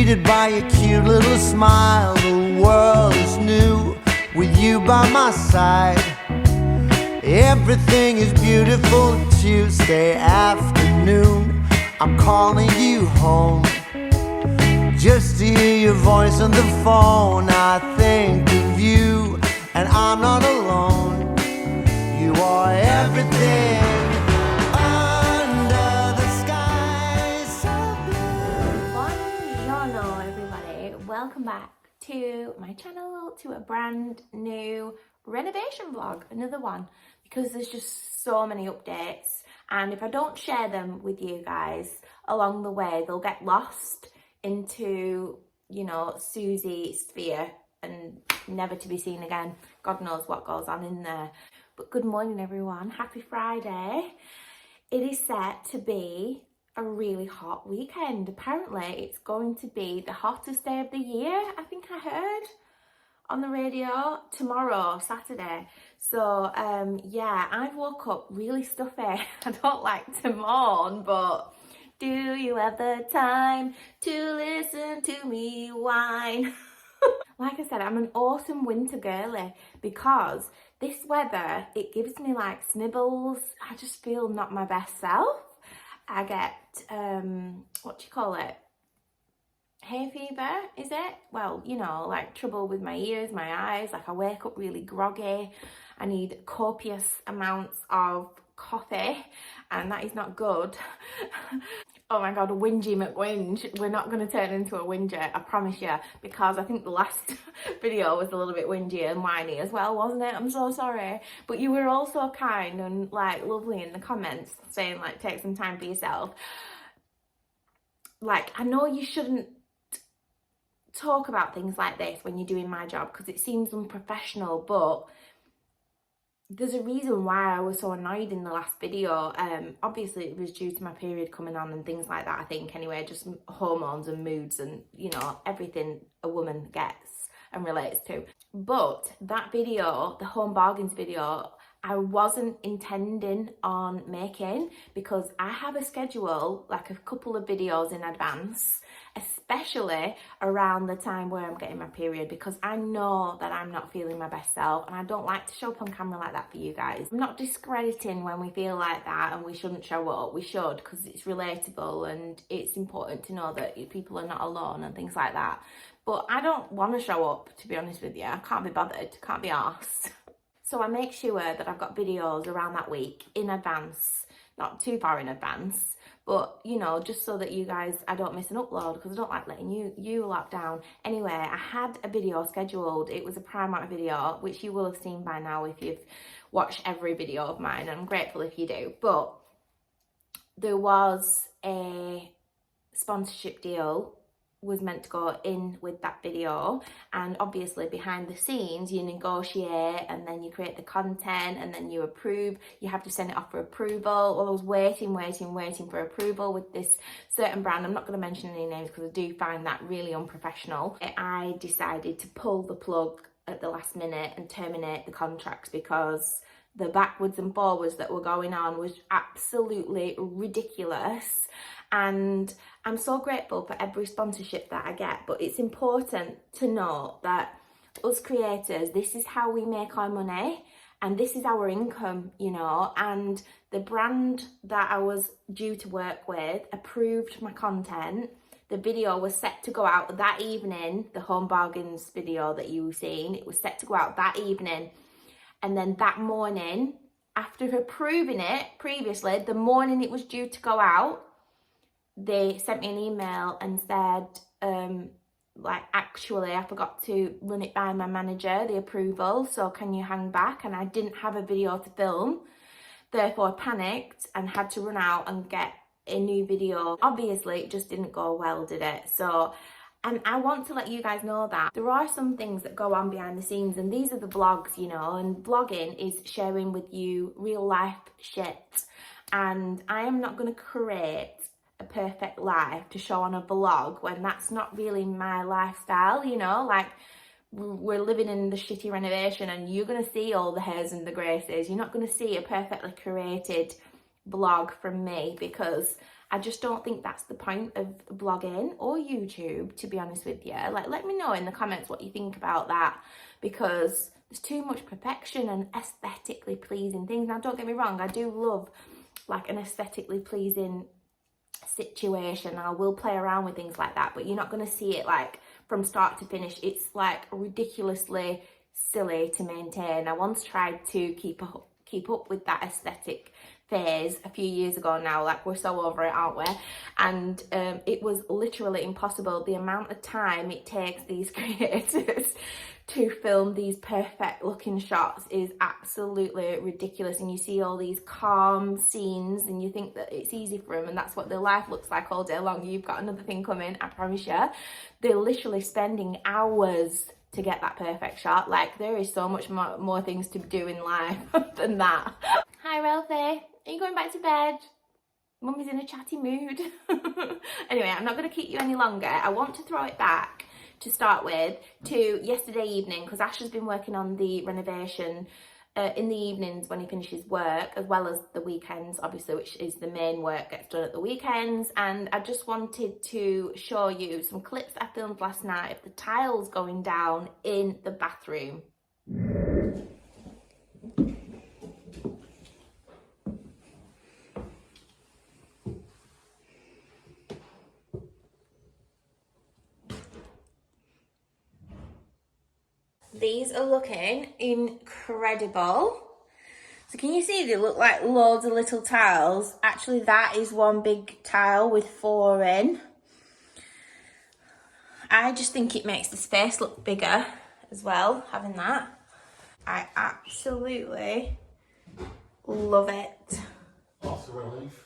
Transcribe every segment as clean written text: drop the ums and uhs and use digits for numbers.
greeted by a cute little smile. The world is new with you by my side. Everything is beautiful Tuesday afternoon. I'm calling you home just to hear your voice on the phone. I think of you and I'm not alone. You are everything under the sky so blue. Buongiorno everybody, welcome back to my channel, to a brand new renovation vlog, another one, because there's just so many updates, and if I don't share them with you guys along the way, they'll get lost into, you know, Suzy sphere and never to be seen again. God knows what goes on in there. But good morning everyone, happy Friday. It is set to be a really hot weekend. Apparently it's going to be the hottest day of the year, I think I heard on the radio, tomorrow, Saturday. So yeah, I've woke up really stuffy. I don't like to moan, but do you have the time to listen to me whine? Like I said, I'm an autumn winter girly because this weather, it gives me like snibbles. I just feel not my best self. I get, what do you call it? Hay fever, is it? Well, you know, like trouble with my ears, my eyes, like I wake up really groggy. I need copious amounts of coffee, and that is not good. Oh my god, whingy McWhinge. We're not going to turn into a whinger, I promise you, because I think the last video was a little bit whingy and whiny as well, wasn't it? I'm so sorry. But you were all so kind and like lovely in the comments saying like take some time for yourself. Like, I know you shouldn't talk about things like this when you're doing my job because it seems unprofessional, but there's a reason why I was so annoyed in the last video. Obviously it was due to my period coming on and things like that, I think, anyway, just hormones and moods and, you know, everything a woman gets and relates to. But that video, the home bargains video, I wasn't intending on making because I have a schedule, like a couple of videos in advance, especially around the time where I'm getting my period, because I know that I'm not feeling my best self and I don't like to show up on camera like that for you guys. I'm not discrediting when we feel like that and we shouldn't show up. We should, because it's relatable and it's important to know that people are not alone and things like that. But I don't want to show up, to be honest with you. I can't be bothered, can't be arsed. So I make sure that I've got videos around that week in advance, not too far in advance, but you know, just so that you guys, I don't miss an upload, because I don't like letting you lot down. Anyway, I had a video scheduled. It was a Primark video, which you will have seen by now if you've watched every video of mine, and I'm grateful if you do. But there was a sponsorship deal was meant to go in with that video, and obviously behind the scenes you negotiate and then you create the content and then you approve, you have to send it off for approval. Well, I was waiting for approval with this certain brand. I'm not going to mention any names because I do find that really unprofessional. I decided to pull the plug at the last minute and terminate the contracts because the backwards and forwards that were going on was absolutely ridiculous. And I'm so grateful for every sponsorship that I get, but it's important to note that us creators, this is how we make our money and this is our income, you know. And the brand that I was due to work with approved my content. The video was set to go out that evening, the home bargains video that you've seen, it was set to go out that evening. And then that morning, after approving it previously, the morning it was due to go out, they sent me an email and said, like, actually, I forgot to run it by my manager, the approval, so can you hang back? And I didn't have a video to film, therefore I panicked and had to run out and get a new video. Obviously, it just didn't go well, did it? So, and I want to let you guys know that there are some things that go on behind the scenes, and these are the vlogs, you know, and vlogging is sharing with you real life shit. And I am not going to create a perfect life to show on a vlog when that's not really my lifestyle, you know. Like, we're living in the shitty renovation and you're going to see all the hairs and the graces. You're not going to see a perfectly curated vlog from me, because I just don't think that's the point of blogging or YouTube, to be honest with you. Like, let me know in the comments what you think about that, because there's too much perfection and aesthetically pleasing things. Now, don't get me wrong, I do love like an aesthetically pleasing situation. I will play around with things like that, but you're not going to see it like from start to finish. It's like ridiculously silly to maintain. I once tried to keep up with that aesthetic phase a few years ago now. Like, we're so over it, aren't we? And it was literally impossible. The amount of time it takes these creators to film these perfect looking shots is absolutely ridiculous. And you see all these calm scenes and you think that it's easy for them and that's what their life looks like all day long. You've got another thing coming, I promise you. They're literally spending hours to get that perfect shot. Like, there is so much more things to do in life than that. Hi Ralphie, are you going back to bed? Mummy's in a chatty mood. Anyway, I'm not going to keep you any longer. I want to throw it back to start with to yesterday evening, because Ash has been working on the renovation in the evenings when he finishes work, as well as the weekends, obviously, which is the main work gets done at the weekends. And I just wanted to show you some clips I filmed last night of the tiles going down in the bathroom. These are looking incredible. So can you see they look like loads of little tiles? Actually, that is one big tile with 4 in. I just think it makes the space look bigger as well, having that. I absolutely love it. That's a relief.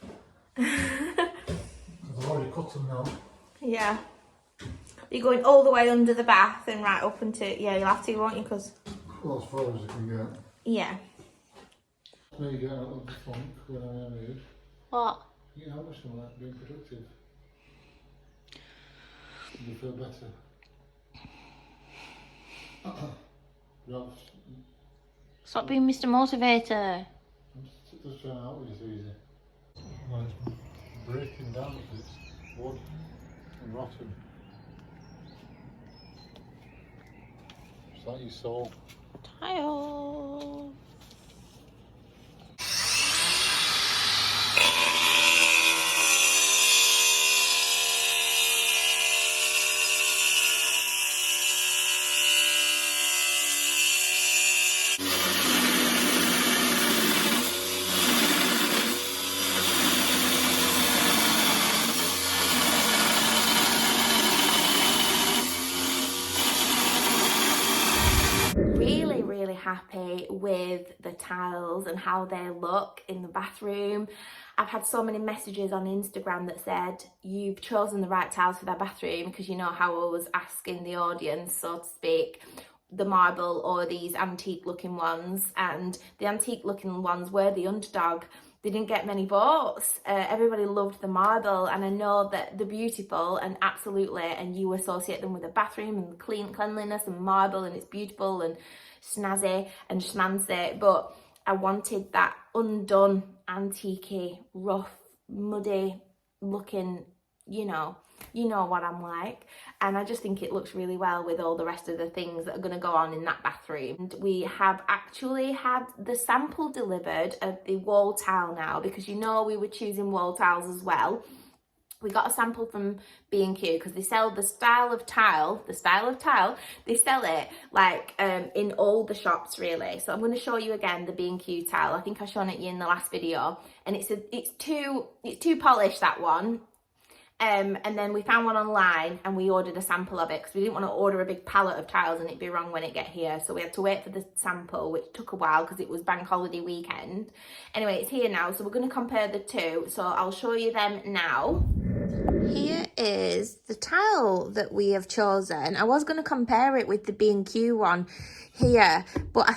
I've already cut them now. Yeah. You're going all the way under the bath and right up into, yeah, you'll have to, won't you? Because, Well, as far as you can get. yeah. Me getting out of the funk when I'm in a mood. What? You know, much more like being productive. You feel better. Ralph, Stop being Mr. Motivator. I'm just trying to help you, Suzy. Well, it's breaking down because it's wood and rotten. It's like your soul. Tile. Really happy with the tiles and how they look in the bathroom. I've had so many messages on Instagram that said you've chosen the right tiles for that bathroom, because you know how I was asking the audience, so to speak, the marble or these antique looking ones, and the antique looking ones were the underdog. They didn't get many votes. Everybody loved the marble, and I know that they're beautiful and absolutely, and you associate them with the bathroom and the cleanliness and marble, and it's beautiful and snazzy and schmancy, but I wanted that undone, antique-y, rough, muddy looking, you know what I'm like, and I just think it looks really well with all the rest of the things that are going to go on in that bathroom. And we have actually had the sample delivered of the wall tile now, because you know we were choosing wall tiles as well. We got a sample from B&Q because they sell the style of tile, they sell it like in all the shops really. So I'm going to show you again the B&Q tile. I think I've shown it you in the last video, and it's too polished, that one. And then we found one online and we ordered a sample of it because we didn't want to order a big pallet of tiles and it'd be wrong when it get here. So we had to wait for the sample, which took a while because it was bank holiday weekend. Anyway, it's here now, so we're going to compare the two. So I'll show you them now. Here is the tile that we have chosen. I was going to compare it with the B&Q one here, but I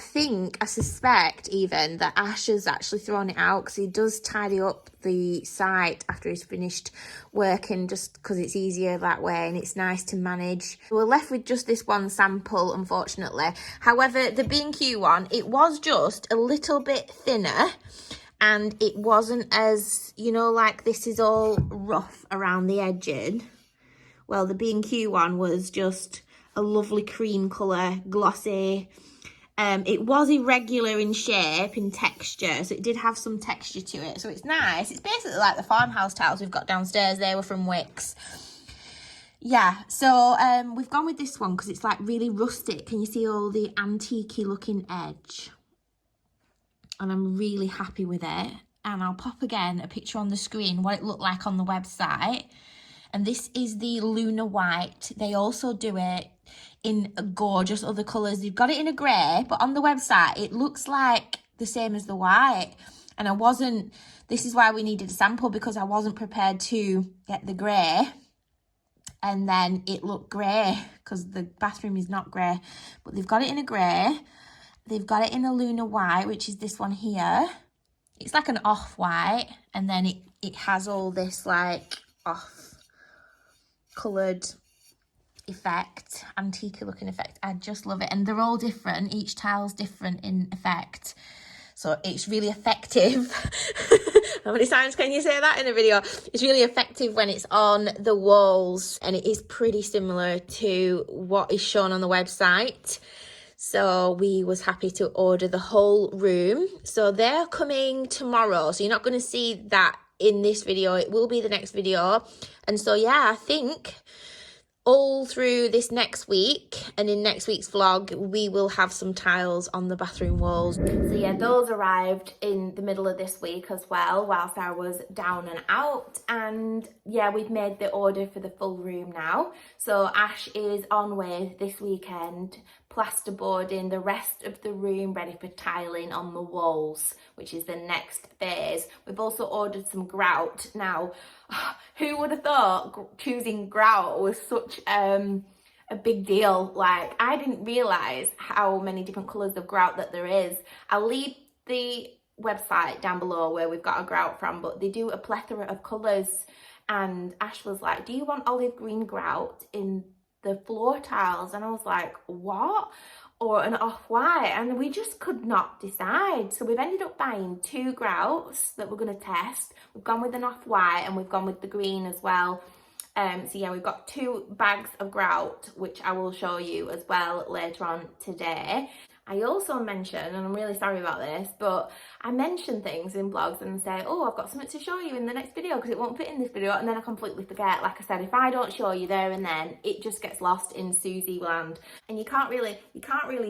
suspect even that Ash has actually thrown it out because he does tidy up the site after he's finished working, just because it's easier that way and it's nice to manage. We're left with just this one sample, unfortunately. However, the B&Q one, it was just a little bit thinner, and it wasn't as, you know, like this is all rough around the edging. Well, the B&Q one was just a lovely cream colour, glossy. It was irregular in shape, in texture, so it did have some texture to it. So it's nice. It's basically like the farmhouse tiles we've got downstairs. They were from Wix. Yeah, so we've gone with this one because it's like really rustic. Can you see all the antique-y looking edge? And I'm really happy with it. And I'll pop again a picture on the screen what it looked like on the website. And this is the Lunar White. They also do it in gorgeous other colours. They've got it in a grey, but on the website it looks like the same as the white. And this is why we needed a sample, because I wasn't prepared to get the grey and then it looked grey because the bathroom is not grey. But they've got it in a grey. They've got it in a Lunar White, which is this one here. It's like an off-white, and then it has all this like off-coloured effect, antique looking effect. I just love it. And they're all different. Each tile's different in effect. So it's really effective. How many times can you say that in a video? It's really effective when it's on the walls, and it is pretty similar to what is shown on the website. So we was happy to order the whole room. So they're coming tomorrow. So you're not going to see that in this video. It will be the next video. And so, yeah, I think all through this next week and in next week's vlog, we will have some tiles on the bathroom walls. So yeah, those arrived in the middle of this week as well, whilst I was down and out. And yeah, we've made the order for the full room now. So Ash is on with this weekend, plasterboarding the rest of the room, ready for tiling on the walls, which is the next phase. We've also ordered some grout. Now, who would have thought choosing grout was such a big deal? Like, I didn't realise how many different colours of grout that there is. I'll leave the website down below where we've got our grout from, but they do a plethora of colours. And Ash was like, do you want olive green grout in the floor tiles? And I was like, what? Or an off-white? And we just could not decide. So we've ended up buying 2 grouts that we're going to test. We've gone with an off-white and we've gone with the green as well. So yeah, we've got 2 bags of grout, which I will show you as well later on today. I also mentioned, and I'm really sorry about this, but I mention things in vlogs and say, oh, I've got something to show you in the next video because it won't fit in this video, and then I completely forget. Like I said, if I don't show you there and then, it just gets lost in Suzy land. And you can't really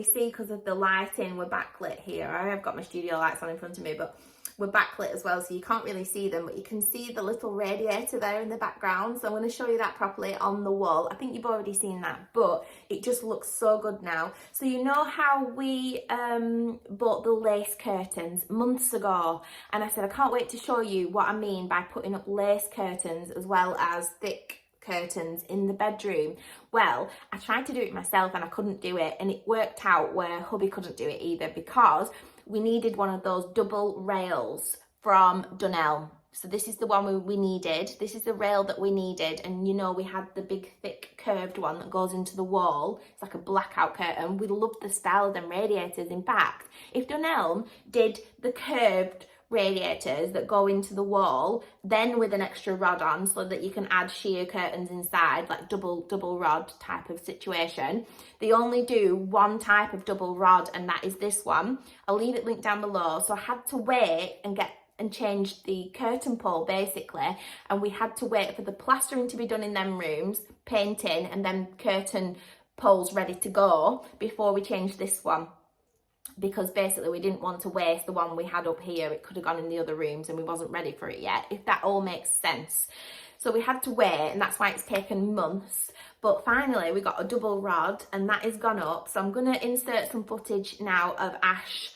see because of the lighting. We're backlit here. I have got my studio lights on in front of me, but we're backlit as well, so you can't really see them, but you can see the little radiator there in the background. So I'm going to show you that properly on the wall. I think you've already seen that, but it just looks so good now. So you know how we bought the lace curtains months ago, and I said I can't wait to show you what I mean by putting up lace curtains as well as thick curtains in the bedroom. Well, I tried to do it myself and I couldn't do it, and it worked out where hubby couldn't do it either, because we needed one of those double rails from Dunelm. So this is the one we needed. This is the rail that we needed. And you know, we had the big thick curved one that goes into the wall. It's like a blackout curtain. We love the style of them radiators. In fact, if Dunelm did the curved radiators that go into the wall, then with an extra rod on so that you can add sheer curtains inside, like double rod type of situation. They only do one type of double rod, and that is this one. I'll leave it linked down below. So I had to wait and change the curtain pole basically, and we had to wait for the plastering to be done in them rooms, painting, and then curtain poles ready to go before we changed this one. Because basically we didn't want to waste the one we had up here. It could have gone in the other rooms and we wasn't ready for it yet, if that all makes sense. So we had to wait, and that's why it's taken months. But finally we got a double rod, and that is gone up. So I'm going to insert some footage now of Ash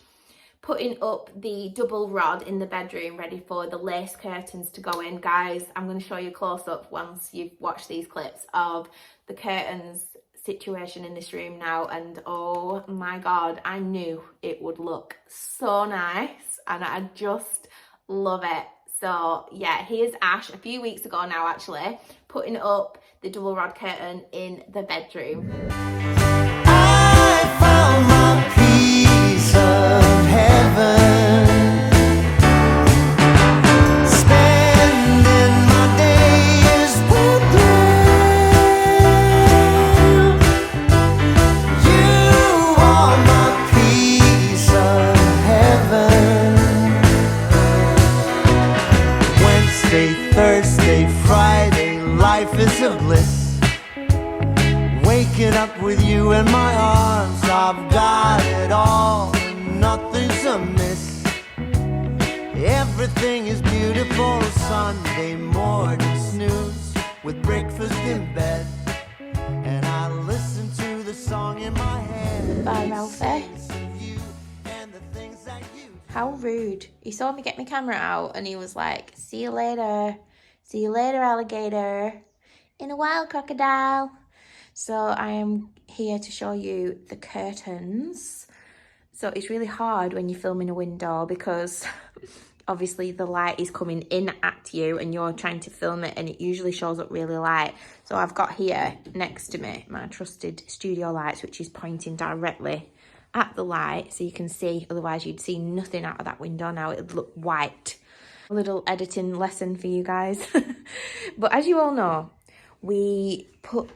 putting up the double rod in the bedroom, ready for the lace curtains to go in. Guys, I'm going to show you close up once you've watched these clips of the curtains situation in this room now, and oh my god, I knew it would look so nice and I just love it. So yeah, here's Ash a few weeks ago now actually putting up the double rod curtain in the bedroom. I found my piece of heaven Thursday, Friday, life is a bliss. Waking up with you in my arms, I've got it all, and nothing's amiss. Everything is beautiful, Sunday morning snooze, with breakfast in bed, and I listen to the song in my head. Bye, Ralphie. Of you and the things that you do. How rude. He saw me get my camera out and he was like, see you later. See you later, alligator. In a while, crocodile. So I am here to show you the curtains. So it's really hard when you film in a window because obviously the light is coming in at you and you're trying to film it, and it usually shows up really light. So I've got here next to me my trusted studio lights, which is pointing directly at the light so you can see, otherwise you'd see nothing out of that window now. It'd look white. A little editing lesson for you guys. But as you all know, we put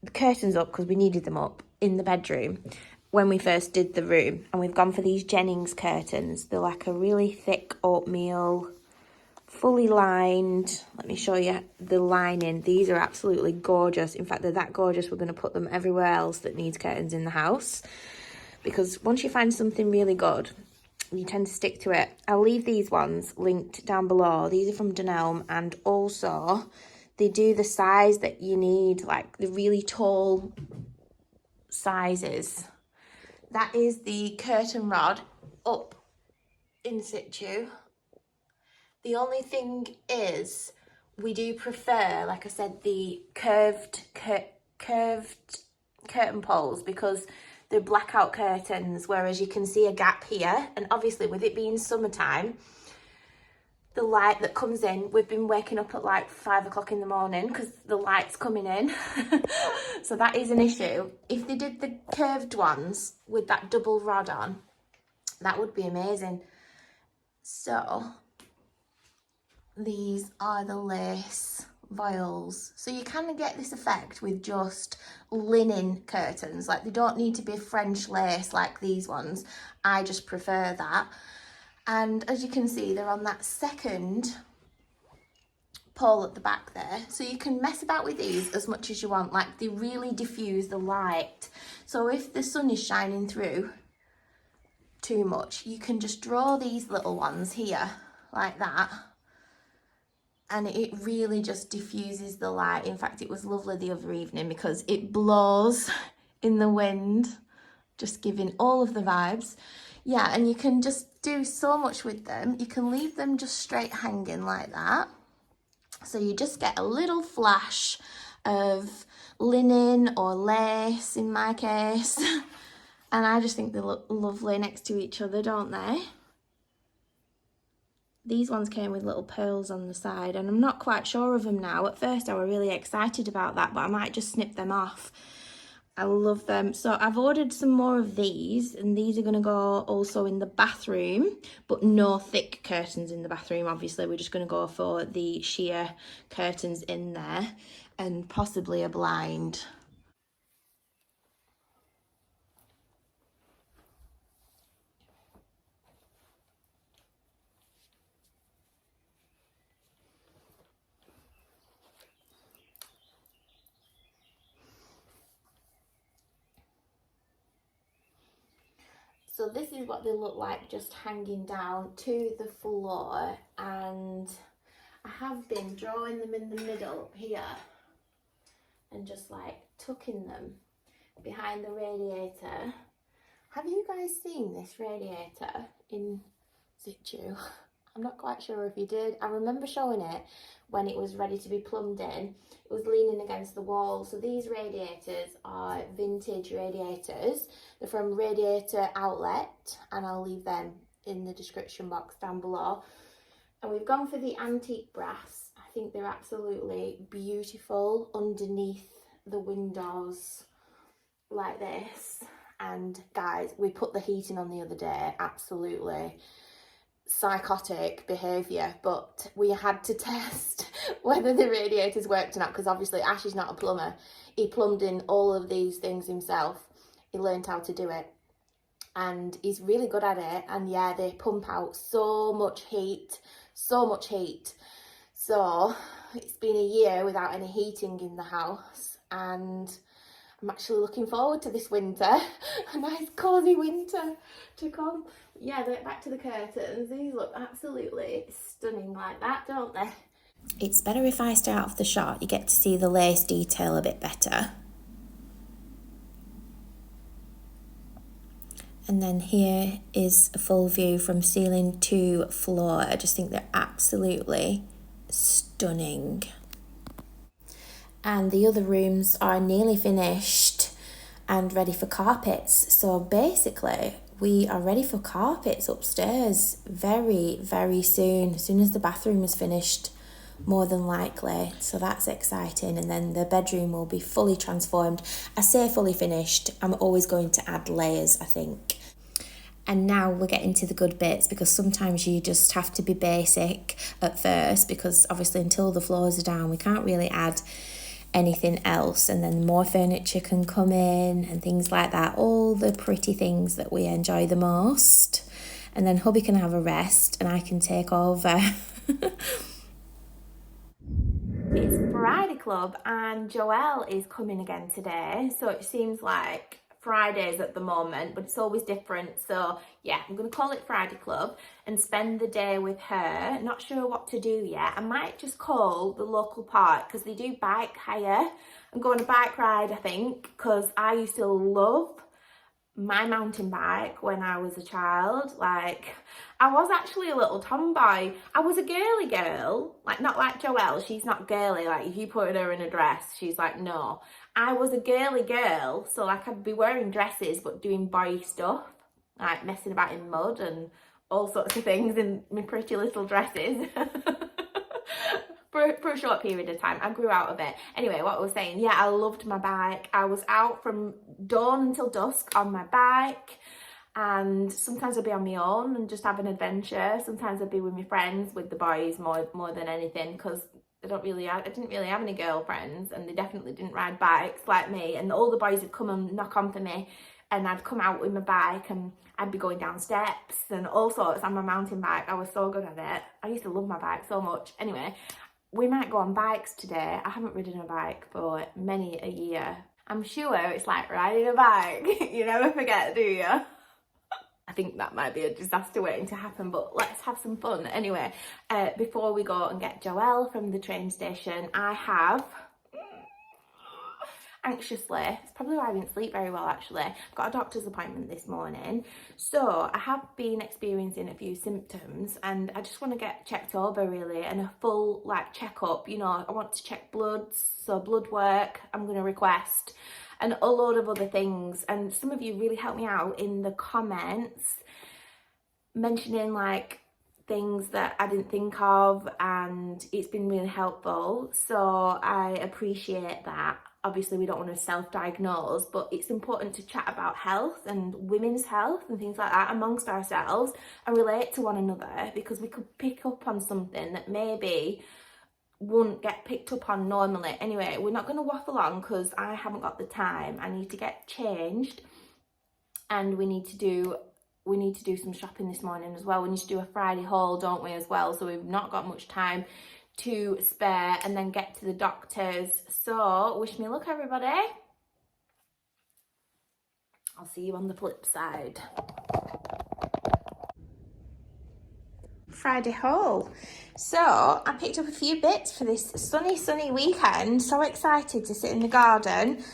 the curtains up because we needed them up in the bedroom when we first did the room, and we've gone for these Jennings curtains. They're like a really thick oatmeal, fully lined. Let me show you the lining. These are absolutely gorgeous. In fact, they're that gorgeous we're going to put them everywhere else that needs curtains in the house, because once you find something really good, you tend to stick to it. I'll leave these ones linked down below. These are from Dunelm, and also they do the size that you need, like the really tall sizes. That is the curtain rod up in situ. The only thing is, we do prefer, like I said, the curved curtain poles, because they're blackout curtains, whereas you can see a gap here. And obviously with it being summertime, the light that comes in, we've been waking up at like 5 o'clock in the morning because the light's coming in. So that is an issue. If they did the curved ones with that double rod on, that would be amazing. So these are the lace vials. So you kind of get this effect with just linen curtains. Like, they don't need to be French lace like these ones. I just prefer that. And as you can see, they're on that second pole at the back there. So you can mess about with these as much as you want. Like, they really diffuse the light. So if the sun is shining through too much, you can just draw these little ones here like that, and it really just diffuses the light. In fact, it was lovely the other evening because it blows in the wind, just giving all of the vibes. Yeah, and you can just do so much with them. You can leave them just straight hanging like that. So you just get a little flash of linen or lace in my case. And I just think they look lovely next to each other, don't they? These ones came with little pearls on the side, and I'm not quite sure of them now. At first I was really excited about that, but I might just snip them off. I love them. So I've ordered some more of these, and these are going to go also in the bathroom, but no thick curtains in the bathroom. Obviously, we're just going to go for the sheer curtains in there, and possibly a blind. So this is what they look like just hanging down to the floor, and I have been drawing them in the middle here and just like tucking them behind the radiator. Have you guys seen this radiator in situ? I'm not quite sure if you did. I remember showing it when it was ready to be plumbed in. It was leaning against the wall. So these radiators are vintage radiators. They're from Radiator Outlet, and I'll leave them in the description box down below. And we've gone for the antique brass. I think they're absolutely beautiful underneath the windows like this. And guys, we put the heating on the other day. Absolutely psychotic behaviour, but we had to test whether the radiators worked or not, because obviously Ash is not a plumber. He plumbed in all of these things himself. He learned how to do it, and he's really good at it. And yeah, they pump out so much heat. So So it's been a year without any heating in the house, and I'm actually looking forward to this winter. A nice cosy winter to come. Yeah, back to the curtains. These look absolutely stunning like that, don't they? It's better if I stay out of the shot. You get to see the lace detail a bit better. And then here is a full view from ceiling to floor. I just think they're absolutely stunning. And the other rooms are nearly finished and ready for carpets. So basically, we are ready for carpets upstairs very, very soon. As soon as the bathroom is finished, more than likely. So that's exciting. And then the bedroom will be fully transformed. I say fully finished. I'm always going to add layers, I think. And now we're getting to the good bits, because sometimes you just have to be basic at first, because obviously until the floors are down, we can't really add anything else, and then more furniture can come in and things like that, all the pretty things that we enjoy the most. And then hubby can have a rest and I can take over. It's Friday Club and Joelle is coming again today, so it seems like Fridays at the moment, but it's always different. So yeah, I'm gonna call it Friday Club and spend the day with her. Not sure what to do yet. I might just call the local park, because they do bike hire, and go on a bike ride, I think, because I used to love my mountain bike when I was a child. Like, I was actually a little tomboy. I was a girly girl, like not like Joelle. She's not girly. Like if you put her in a dress, she's like, no. I was a girly girl, so like I'd be wearing dresses but doing boy stuff, like messing about in mud and all sorts of things in my pretty little dresses. For a short period of time. I grew out of it. Anyway, what I was saying, yeah, I loved my bike. I was out from dawn until dusk on my bike, and sometimes I'd be on my own and just have an adventure. Sometimes I'd be with my friends, with the boys more than anything, because I didn't really have any girlfriends, and they definitely didn't ride bikes like me. And all the boys would come and knock on for me, and I'd come out with my bike and I'd be going down steps and all sorts on my mountain bike. I was so good at it. I used to love my bike so much. Anyway, we might go on bikes today. I haven't ridden a bike for many a year. I'm sure it's like riding a bike. You never forget, do you? I think that might be a disaster waiting to happen, but let's have some fun. Anyway, before we go and get Joelle from the train station, I have, anxiously, it's probably why I didn't sleep very well actually, I've got a doctor's appointment this morning. So I have been experiencing a few symptoms, and I just want to get checked over really, and a full like checkup. You know, I want to check bloods, so blood work I'm going to request, and a load of other things. And some of you really helped me out in the comments, mentioning like things that I didn't think of, and it's been really helpful, so I appreciate that. Obviously we don't want to self-diagnose, but it's important to chat about health and women's health and things like that amongst ourselves, and relate to one another, because we could pick up on something that maybe wouldn't get picked up on normally. Anyway, we're not going to waffle on because I haven't got the time. I need to get changed, and we need to do some shopping this morning as well. We need to do a Friday haul, don't we, as well? So we've not got much time to spare, and then get to the doctors. So wish me luck, everybody. I'll see you on the flip side. Friday haul. So I picked up a few bits for this sunny weekend. So excited to sit in the garden.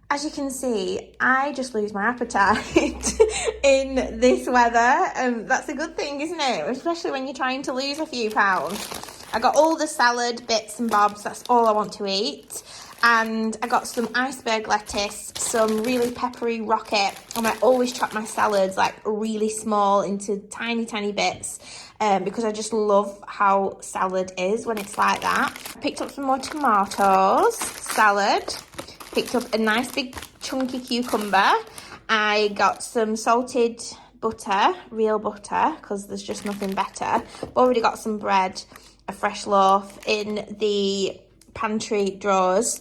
As you can see, I just lose my appetite in this weather. That's a good thing, isn't it? Especially when you're trying to lose a few pounds. I got all the salad bits and bobs. That's all I want to eat. And I got some iceberg lettuce, some really peppery rocket. And I always chop my salads like really small into tiny bits, because I just love how salad is when it's like that. I picked up some more tomatoes, salad. Picked up a nice big chunky cucumber. I got some salted butter, real butter, because there's just nothing better. I've already got some bread, a fresh loaf in the pantry drawers.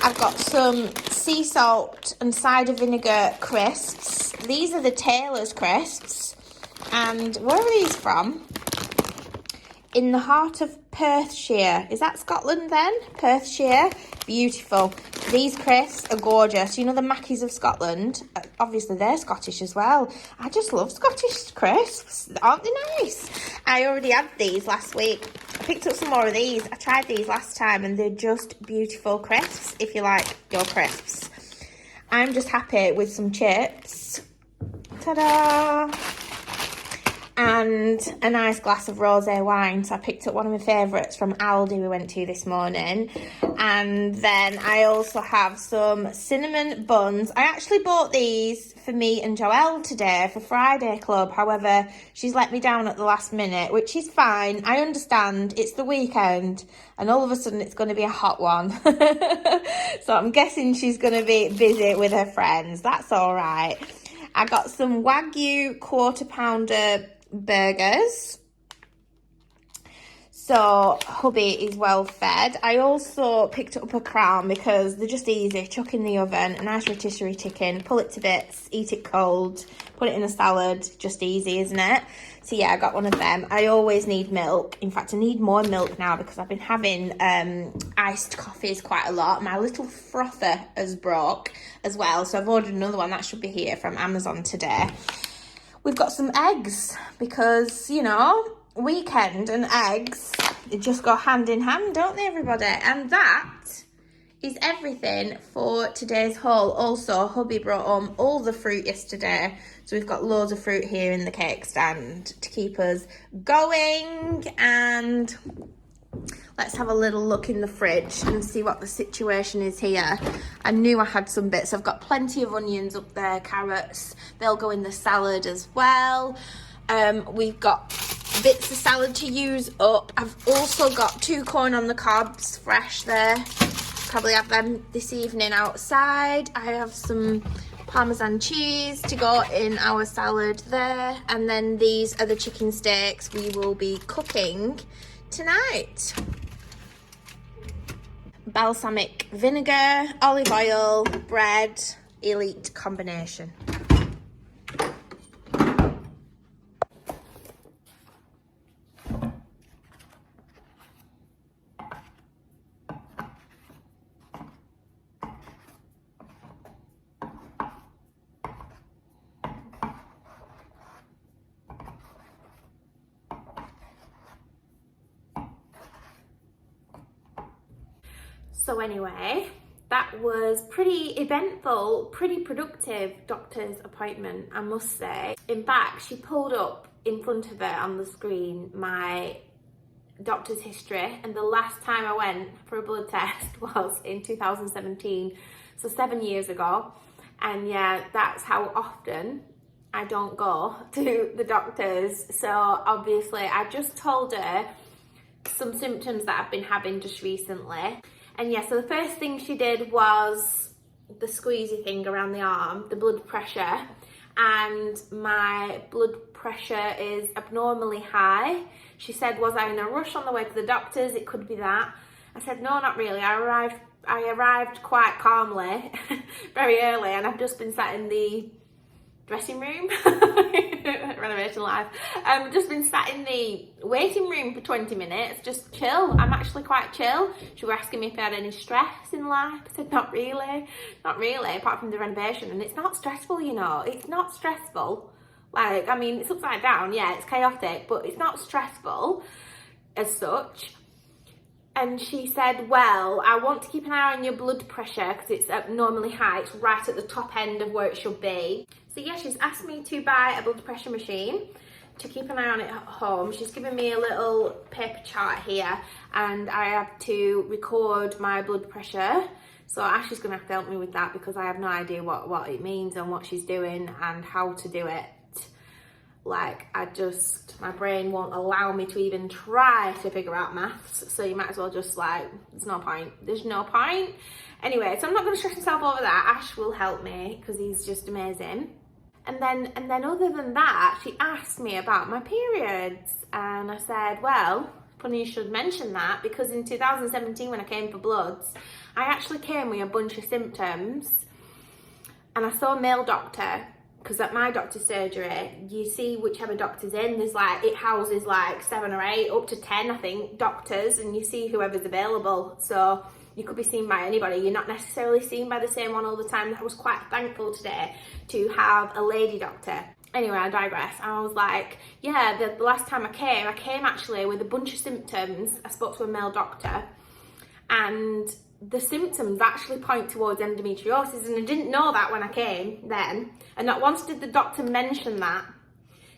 I've got some sea salt and cider vinegar crisps. These are the Taylor's crisps. And where are these from? in the heart of Perthshire. Is that Scotland then? Perthshire. Beautiful. These crisps are gorgeous. You know the Mackies of Scotland? Obviously they're Scottish as well. I just love Scottish crisps. Aren't they nice? I already had these last week. I picked up some more of these. I tried these last time and they're just beautiful crisps if you like your crisps. I'm just happy with some chips. Ta-da! And a nice glass of rosé wine. So I picked up one of my favourites from Aldi we went to this morning. And then I also have some cinnamon buns. I actually bought these for me and Joelle today for Friday Club. However, she's let me down at the last minute, which is fine. I understand. It's the weekend and all of a sudden it's going to be a hot one. So I'm guessing she's going to be busy with her friends. That's all right. I got some Wagyu quarter pounder burgers, so hubby is well fed. I also picked up a crown because they're just easy. Chuck in the oven, a nice rotisserie chicken, pull it to bits, eat it cold, put it in a salad. Just easy, isn't it? So yeah, I got one of them. I always need milk. In fact, I need more milk now because I've been having iced coffees quite a lot. My little frother has broke as well, so I've ordered another one. That should be here from Amazon today. We've got some eggs because, you know, weekend and eggs, they just go hand in hand, don't they, everybody? And that is everything for today's haul. Also, hubby brought home all the fruit yesterday, so we've got loads of fruit here in the cake stand to keep us going. And let's have a little look in the fridge and see what the situation is here. I knew I had some bits. I've got plenty of onions up there, carrots. They'll go in the salad as well. We've got bits of salad to use up. I've also got 2 corn on the cobs, fresh there. Probably have them this evening outside. I have some Parmesan cheese to go in our salad there. And then these are the chicken steaks we will be cooking tonight. Balsamic vinegar, olive oil, bread, elite combination. So anyway, that was pretty eventful, pretty productive doctor's appointment, I must say. In fact, she pulled up in front of her on the screen my doctor's history, and the last time I went for a blood test was in 2017, so 7 years ago. And yeah, that's how often I don't go to the doctors. So obviously I just told her some symptoms that I've been having just recently. And yeah, so the first thing she did was the squeezy thing around the arm, the blood pressure. And my blood pressure is abnormally high. She said, was I in a rush on the way to the doctors? It could be that. I said, no, not really. I arrived quite calmly, very early, and I've just been sat in the dressing room, renovation life. Just been sat in the waiting room for 20 minutes, just chill. I'm actually quite chill. She was asking me if I had any stress in life. I said, not really, apart from the renovation. And it's not stressful, you know, it's not stressful. Like, I mean, it's upside down, yeah, it's chaotic, but it's not stressful as such. And she said, well, I want to keep an eye on your blood pressure because it's abnormally high. It's right at the top end of where it should be. So yeah, she's asked me to buy a blood pressure machine to keep an eye on it at home. She's given me a little paper chart here, and I have to record my blood pressure. So Ashley's going to have to help me with that because I have no idea what it means and what she's doing and how to do it. Like, my brain won't allow me to even try to figure out maths, so you might as well just, like, there's no point. Anyway, so I'm not going to stress myself over that. Ash will help me because he's just amazing. And then other than that, she asked me about my periods, and I said, well, funny you should mention that, because in 2017 when I came for bloods, I actually came with a bunch of symptoms, and I saw a male doctor because at my doctor's surgery, you see whichever doctor's in, there's like, it houses like 7 or 8, up to 10, I think, doctors, and you see whoever's available. So you could be seen by anybody. You're not necessarily seen by the same one all the time. I was quite thankful today to have a lady doctor. Anyway, I digress. And I was like, yeah, the last time I came actually with a bunch of symptoms. I spoke to a male doctor, and the symptoms actually point towards endometriosis, and I didn't know that when I came then. And not once did the doctor mention that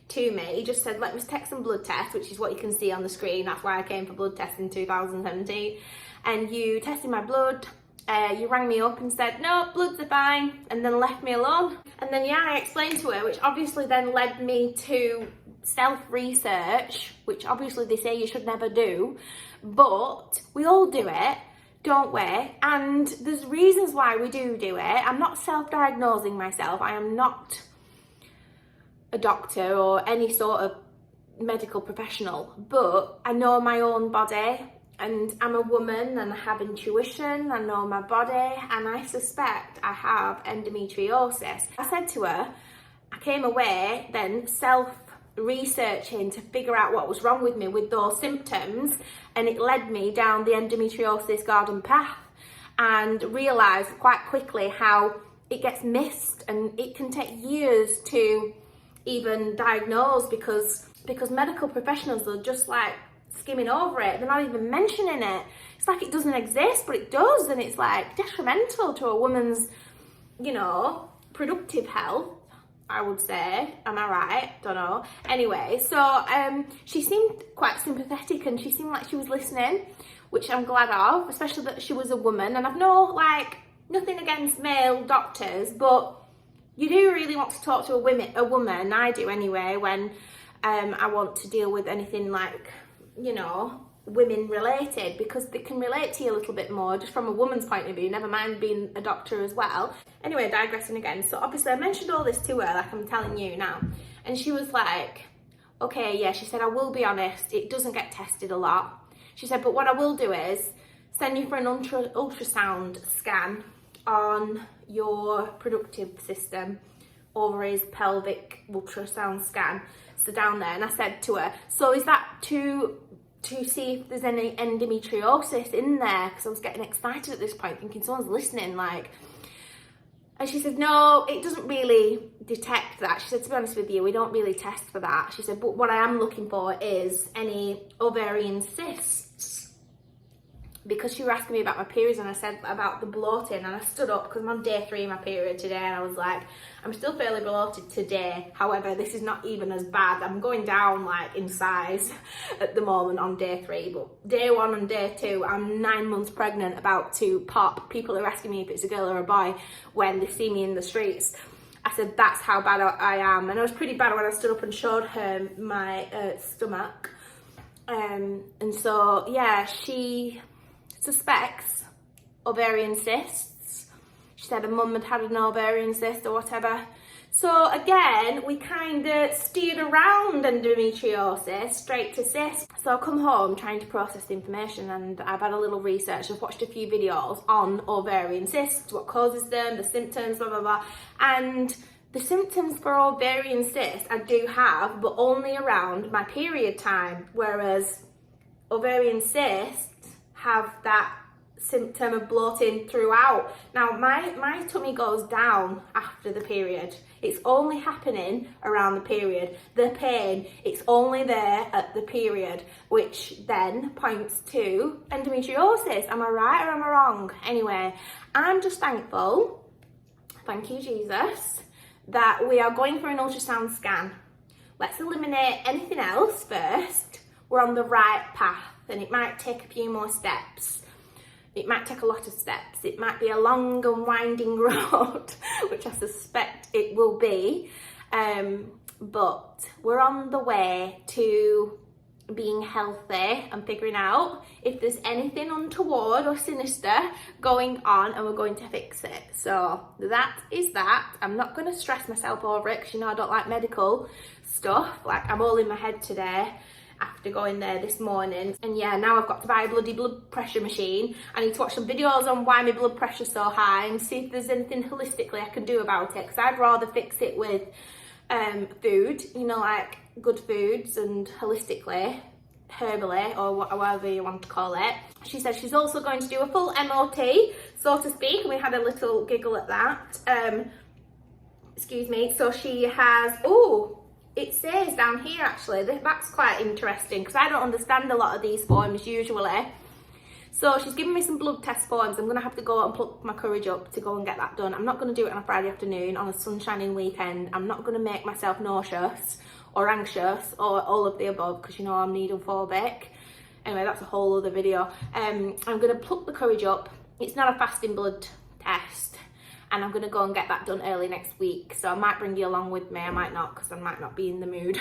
to me. He just said, let me take some blood tests, which is what you can see on the screen. That's why I came for blood tests in 2017. And you tested my blood. You rang me up and said, no, bloods are fine, and then left me alone. And then, yeah, I explained to her, which obviously then led me to self-research, which obviously they say you should never do, but we all do it, don't we? And there's reasons why we do it. I'm not self-diagnosing myself. I am not a doctor or any sort of medical professional, but I know my own body, and I'm a woman and I have intuition. I know my body, and I suspect I have endometriosis. I said to her, I came away then self-researching to figure out what was wrong with me with those symptoms, and it led me down the endometriosis garden path, and realised quite quickly how it gets missed and it can take years to even diagnose, because medical professionals are just like skimming over it. They're not even mentioning it. It's like it doesn't exist, but it does, and it's like detrimental to a woman's, you know, productive health, I would say. Am I right? Don't know. Anyway, so she seemed quite sympathetic, and she seemed like she was listening, which I'm glad of, especially that she was a woman. And I've nothing against male doctors, but you do really want to talk to a woman, I do anyway, when I want to deal with anything like, you know, women related, because they can relate to you a little bit more just from a woman's point of view, never mind being a doctor as well. Anyway, digressing again. So obviously I mentioned all this to her, like I'm telling you now, and she was like, okay, yeah, she said, I will be honest, it doesn't get tested a lot. She said, but what I will do is send you for an ultrasound scan on your reproductive system, ovaries, pelvic ultrasound scan. So down there, and I said to her, so is that to see if there's any endometriosis in there? Because I was getting excited at this point, thinking someone's listening, like. And she said, no, it doesn't really detect that. She said, to be honest with you, we don't really test for that. She said, but what I am looking for is any ovarian cysts. Because she was asking me about my periods, and I said about the bloating, and I stood up because I'm on day 3 of my period today, and I was like, I'm still fairly bloated today. However, this is not even as bad. I'm going down like in size at the moment on day 3, but day 1 and day 2, I'm 9 months pregnant, about to pop. People are asking me if it's a girl or a boy when they see me in the streets. I said, that's how bad I am. And it was pretty bad when I stood up and showed her my stomach. And so, yeah, she suspects ovarian cysts. She said her mum had an ovarian cyst or whatever. So again, we kind of steered around endometriosis straight to cysts. So I come home trying to process the information, and I've had a little research. I've watched a few videos on ovarian cysts, what causes them, the symptoms, blah, blah, blah. And the symptoms for ovarian cysts I do have, but only around my period time, whereas ovarian cysts have that symptom of bloating throughout. Now, my tummy goes down after the period. It's only happening around the period. The pain, it's only there at the period, which then points to endometriosis. Am I right or am I wrong? Anyway, I'm just thankful, thank you, Jesus, that we are going for an ultrasound scan. Let's eliminate anything else first. We're on the right path, and it might take a few more steps. It might take a lot of steps. It might be a long and winding road, which I suspect it will be. But we're on the way to being healthy and figuring out if there's anything untoward or sinister going on, and we're going to fix it. So that is that. I'm not going to stress myself over it, because you know I don't like medical stuff. Like, I'm all in my head today. after going there this morning. And yeah, now I've got to buy a bloody blood pressure machine. I need to watch some videos on why my blood pressure's so high and see if there's anything holistically I can do about it, because I'd rather fix it with food, you know, like good foods, and holistically, herbally, or whatever you want to call it. She said she's also going to do a full MOT, so to speak, and we had a little giggle at that. Excuse me. So she has, oh, it says down here actually, that's quite interesting because I don't understand a lot of these forms usually. So she's given me some blood test forms. I'm going to have to go and pluck my courage up to go and get that done. I'm not going to do it on a Friday afternoon on a sunshining weekend. I'm not going to make myself nauseous or anxious or all of the above, because you know I'm needle phobic. Anyway, that's a whole other video. I'm going to pluck the courage up. It's not a fasting blood test, and I'm going to go and get that done early next week. So I might bring you along with me. I might not, because I might not be in the mood.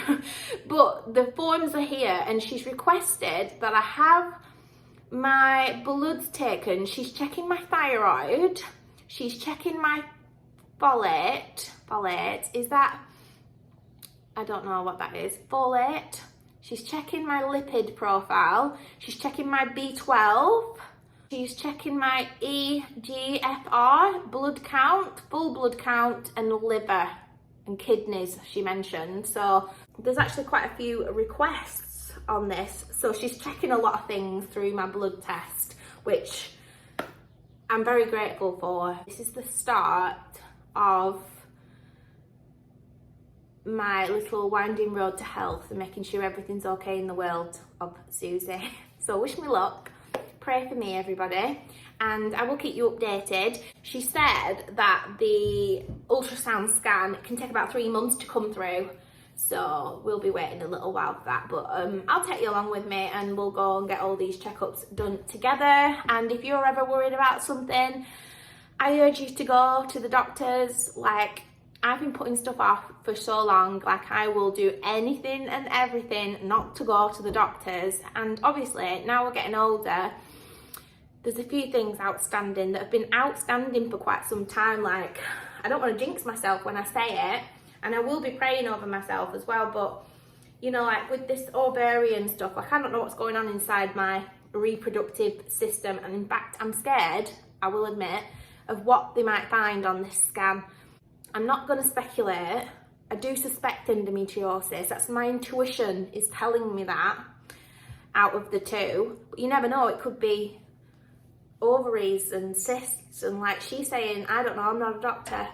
But the forms are here, and she's requested that I have my bloods taken. She's checking my thyroid. She's checking my folate. Folate, is that... I don't know what that is. Folate. She's checking my lipid profile. She's checking my B12. She's checking my EGFR, blood count, full blood count, and liver and kidneys, she mentioned. So there's actually quite a few requests on this. So she's checking a lot of things through my blood test, which I'm very grateful for. This is the start of my little winding road to health and making sure everything's okay in the world of Suzy. So wish me luck. Pray for me, everybody, and I will keep you updated. She said that the ultrasound scan can take about 3 months to come through, so we'll be waiting a little while for that. But I'll take you along with me, and we'll go and get all these checkups done together. And if you're ever worried about something, I urge you to go to the doctors. Like, I've been putting stuff off for so long. Like, I will do anything and everything not to go to the doctors. And obviously now we're getting older, there's a few things outstanding that have been outstanding for quite some time. Like, I don't want to jinx myself when I say it, and I will be praying over myself as well, but you know, like with this ovarian stuff, like I don't know what's going on inside my reproductive system, and in fact I'm scared, I will admit, of what they might find on this scan. I'm not going to speculate. I do suspect endometriosis. That's my intuition is telling me that out of the two, but you never know, it could be ovaries and cysts, and like she's saying, I don't know, I'm not a doctor,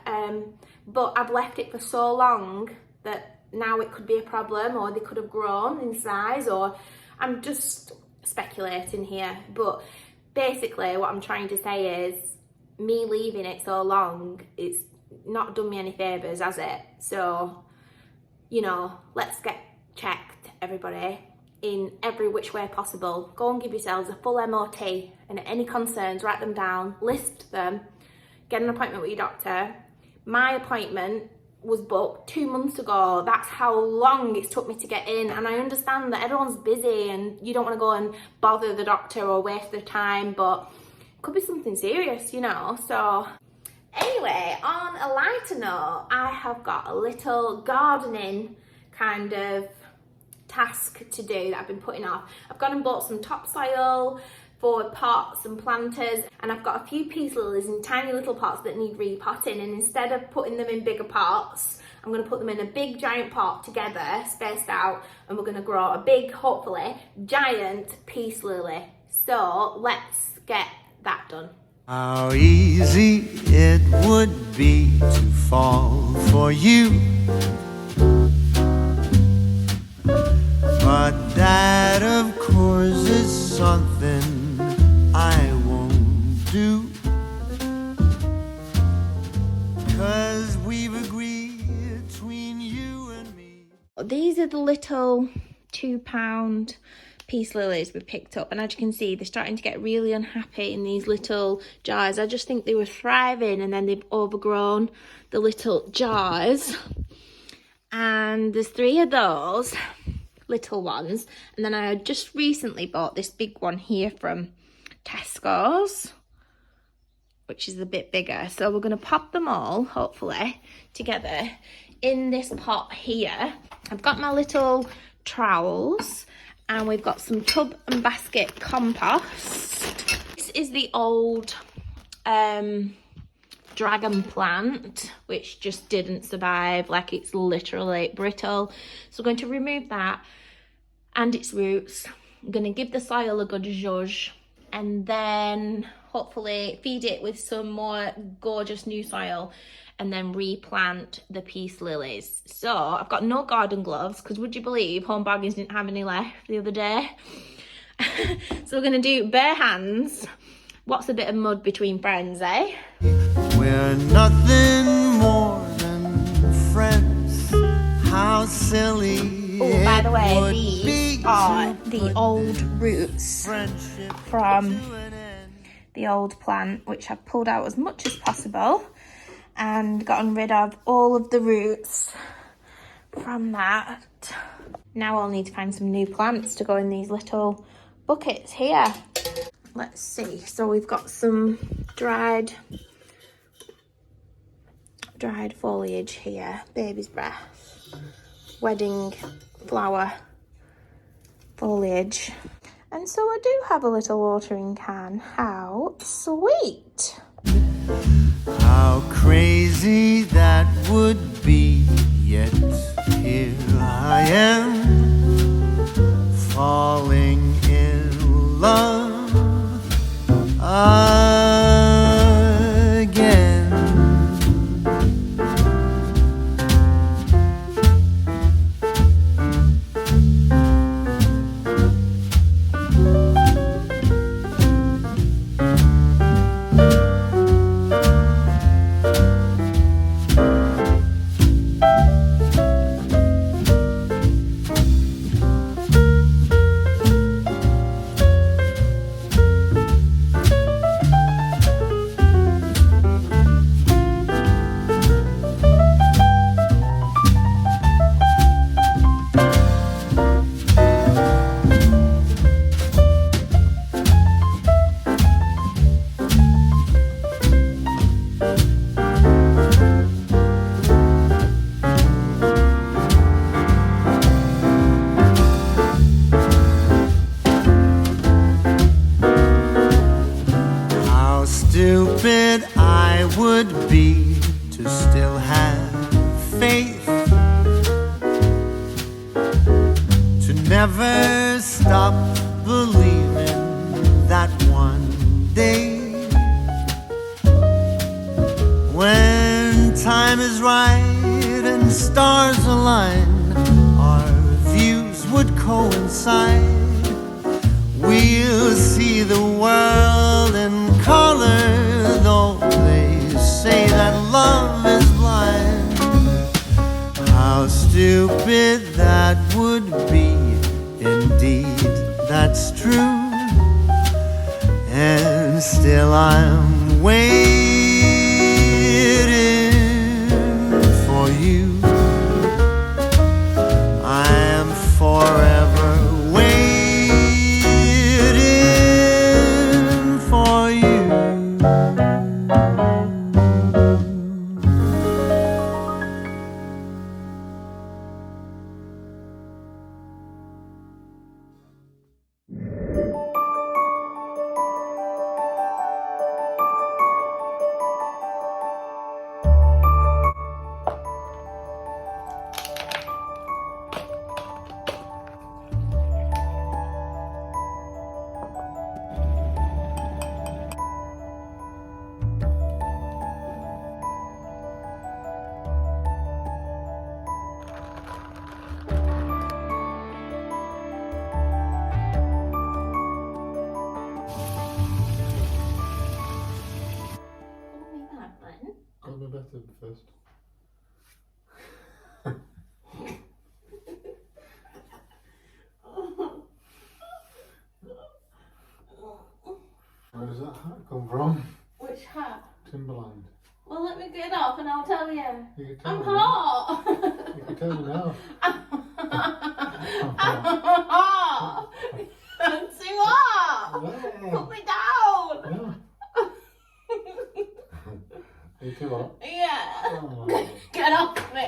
but I've left it for so long that now it could be a problem, or they could have grown in size, or I'm just speculating here. But basically what I'm trying to say is, me leaving it so long, it's not done me any favours, has it? So, you know, let's get checked, everybody, in every which way possible. Go and give yourselves a full MOT, and any concerns, write them down, list them, get an appointment with your doctor. My appointment was booked 2 months ago. That's how long it's took me to get in, and I understand that everyone's busy and you don't want to go and bother the doctor or waste their time, but it could be something serious, you know. So anyway, on a lighter note, I have got a little gardening kind of task to do that I've been putting off. I've gone and bought some topsoil for pots and planters, and I've got a few peace lilies in tiny little pots that need repotting, and instead of putting them in bigger pots, I'm going to put them in a big giant pot together, spaced out, and we're going to grow a big, hopefully, giant peace lily. So let's get that done. How easy it would be to fall for you, but that of course is something I won't do, 'cause we've agreed between you and me. These are the little £2 peace lilies we picked up, and as you can see, they're starting to get really unhappy in these little jars. I just think they were thriving, and then they've overgrown the little jars, and there's 3 of those little ones, and then I just recently bought this big one here from Tesco's, which is a bit bigger. So we're going to pop them all, hopefully, together in this pot here. I've got my little trowels, And we've got some tub and basket compost. This is the old dragon plant, which just didn't survive. Like, it's literally brittle. So we're going to remove that and its roots. I'm going to give the soil a good zhuzh, and then hopefully feed it with some more gorgeous new soil, and then replant the peace lilies. So I've got no garden gloves, because would you believe Home Bargains didn't have any left the other day? So we're gonna do bare hands. What's a bit of mud between friends, eh? We're nothing more than friends. How silly. Oh, by the way, it these would be are to the put old roots friendship from to an end. the old plant, which I've pulled out as much as possible and gotten rid of all of the roots from that. Now I'll need to find some new plants to go in these little buckets here. Let's see. So we've got some dried foliage here, baby's breath, wedding flower foliage. And so I do have a little watering can. How sweet. How crazy that would be, yet here I am, falling in love again. Stupid I would be to still have faith, to never stop believing that one day, when time is right and stars align, our views would coincide. We'll see the world in color, though they say that love is blind. How stupid that would be, indeed that's true. And still I'm waiting for you. I am forever waiting for you. Got me better first. Where does that hat come from? Which hat? Timberland. Well, let me get off and I'll tell you. You can tell I'm me hot. You can tell me now. I'm hot. I'm too hot. Yeah. Put me down. Yeah. Are you too hot? Yeah. Oh. Get off me.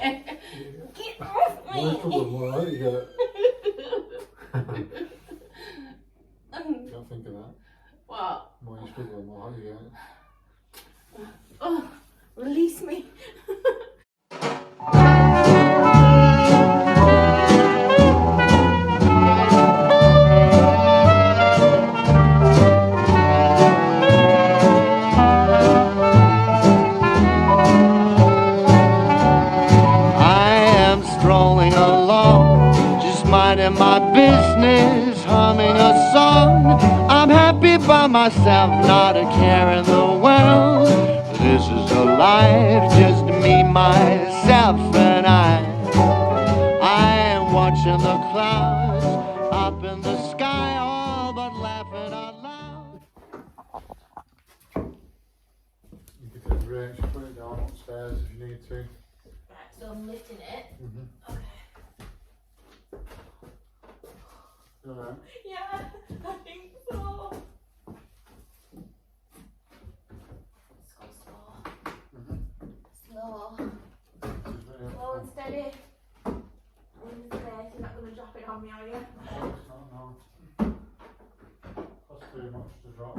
Get off me. More trouble, more right you get it. What? Well, you're struggling more, aren't you? Oh, release me. Strolling along, just minding my business, humming a song. I'm happy by myself, not a care in the world. This is a life, just me, myself, and I am watching the clouds up in the sky, all but laughing out loud. You can take the range, put it down upstairs if you need to. Right, so I'm lifting it. Mm-hmm. Okay. Alright. Yeah, I think so. Let's go slow. Slow. Slow and steady. In the space, you're not going to drop it on me, are you? No. That's too much to drop.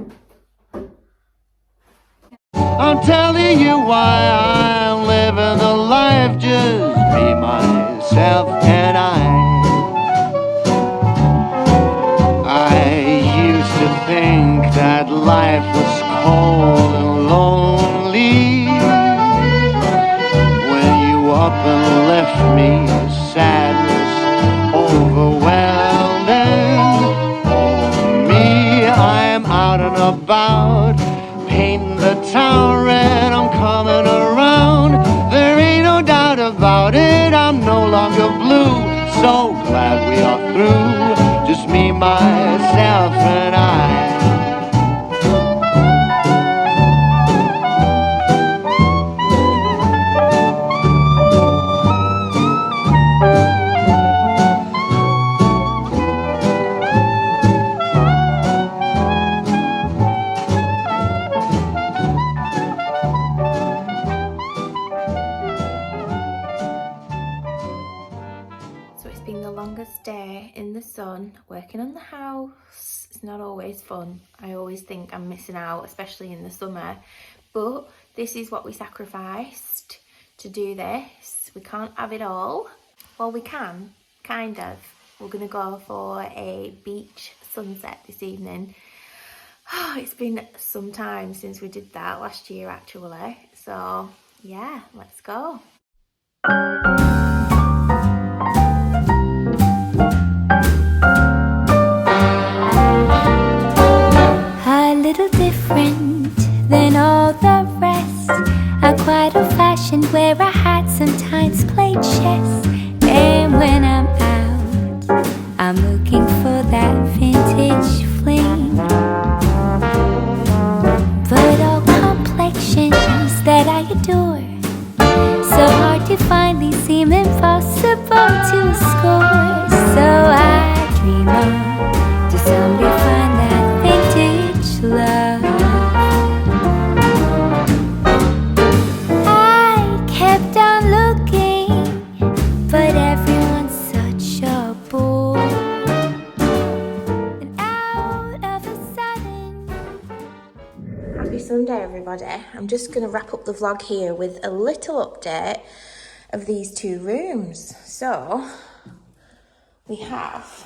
I'm telling you why I'm living the life, just me, myself, and I used to think that life was cold and lonely when you up and left me, sadness overwhelming. Oh, me, I'm out and about, painting the town red, I'm coming around. There ain't no doubt about it, I'm no longer blue. So glad we are through, just me, myself, and I. So it's been the longest day in the sun, working on the house. It's not always fun. I always think I'm missing out, especially in the summer. But this is what we sacrificed to do this. We can't have it all. Well, we can, kind of. We're gonna go for a beach sunset this evening. Oh, it's been some time since we did that, last year actually. So yeah, let's go. A little different than all the rest. I'm quite old-fashioned where I had sometimes played chess. And when I'm out, I'm looking for that vintage fling. But all complexions that I adore, so hard to find, these seem impossible to score. So I dream on to someday find that vintage love. I kept on looking, but everyone's such a bore. And out of a sudden, Happy Sunday everybody. I'm just going to wrap up the vlog here with a little update of these two rooms. So we have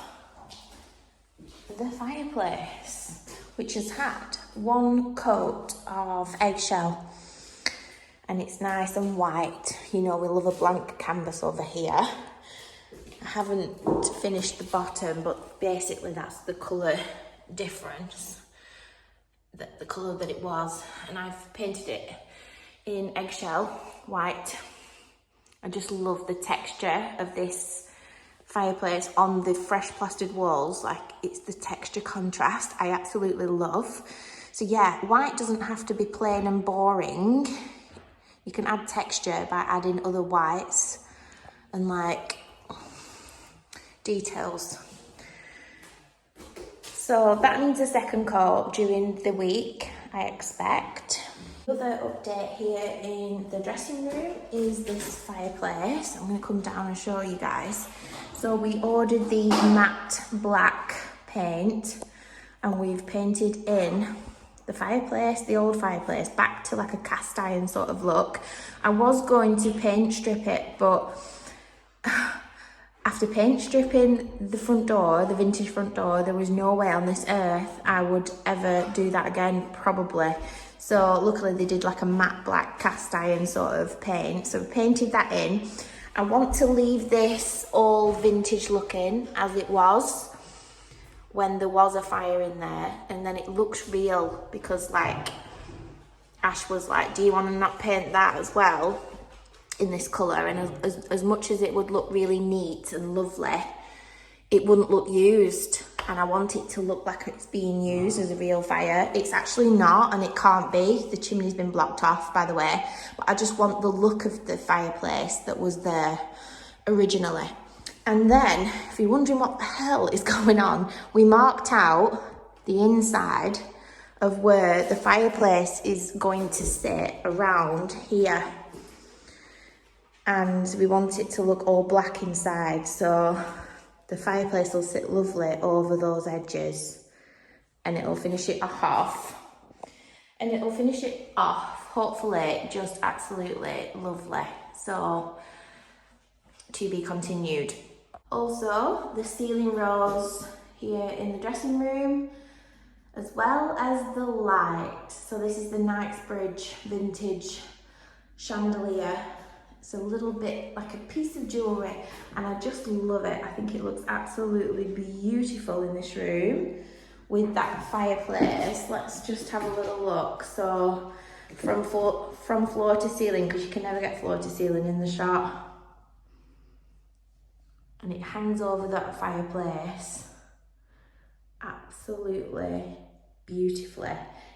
the fireplace, which has had one coat of eggshell and it's nice and white. You know, we love a blank canvas over here. I haven't finished the bottom, but basically that's the colour difference, the colour that it was, and I've painted it in eggshell white. I just love the texture of this fireplace on the fresh plastered walls. Like, it's the texture contrast I absolutely love. So yeah, white doesn't have to be plain and boring. You can add texture by adding other whites and like details. So that needs a second coat during the week, I expect. Another update here in the dressing room is this fireplace. I'm going to come down and show you guys. So we ordered the matte black paint and we've painted in the fireplace, the old fireplace, back to like a cast iron sort of look. I was going to paint strip it, but after paint stripping the front door, the vintage front door, there was no way on this earth I would ever do that again, probably. So luckily they did like a matte black cast iron sort of paint. So we painted that in. I want to leave this all vintage looking as it was when there was a fire in there, and then it looks real because like Ash was like, do you want to not paint that as well in this colour? And as much as it would look really neat and lovely, it wouldn't look used, and I want it to look like it's being used as a real fire. It's actually not, and it can't be. The chimney's been blocked off, by the way, but I just want the look of the fireplace that was there originally. And then, if you're wondering what the hell is going on, we marked out the inside of where the fireplace is going to sit around here. And we want it to look all black inside, so the fireplace will sit lovely over those edges, and it'll finish it off. And it'll finish it off, hopefully, just absolutely lovely. So, to be continued. Also, the ceiling rose here in the dressing room, as well as the light. So this is the Knightsbridge vintage chandelier. It's a little bit like a piece of jewellery, and I just love it. I think it looks absolutely beautiful in this room with that fireplace. Let's just have a little look. So from floor to ceiling, because you can never get floor to ceiling in the shot. And it hangs over that fireplace absolutely beautifully.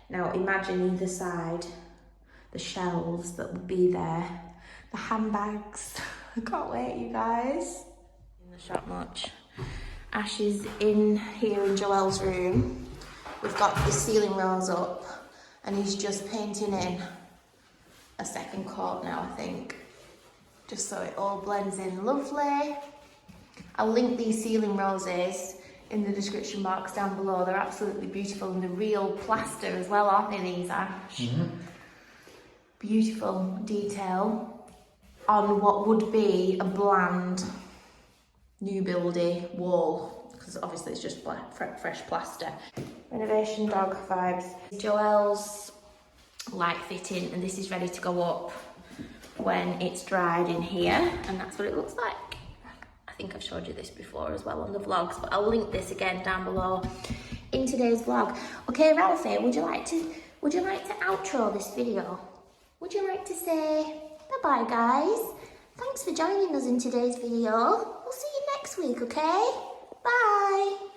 Now imagine either side, the shelves that would be there, the handbags. I can't wait, you guys. In the shop much. Ash is in here in Joelle's room. We've got the ceiling rails up, and he's just painting in a second coat now, I think, just so it all blends in lovely. I'll link these ceiling roses in the description box down below. They're absolutely beautiful, and the real plaster as well, aren't they, these, Ash? Mm-hmm. Beautiful detail on what would be a bland new buildy wall, because obviously it's just fresh plaster. Renovation dog vibes. Joelle's light fitting, and this is ready to go up when it's dried in here, and that's what it looks like. I think I've showed you this before as well on the vlogs, but I'll link this again down below in today's vlog. Okay, Ralphie, would you like to outro this video? Would you like to say bye-bye, guys? Thanks for joining us in today's video. We'll see you next week, okay? Bye!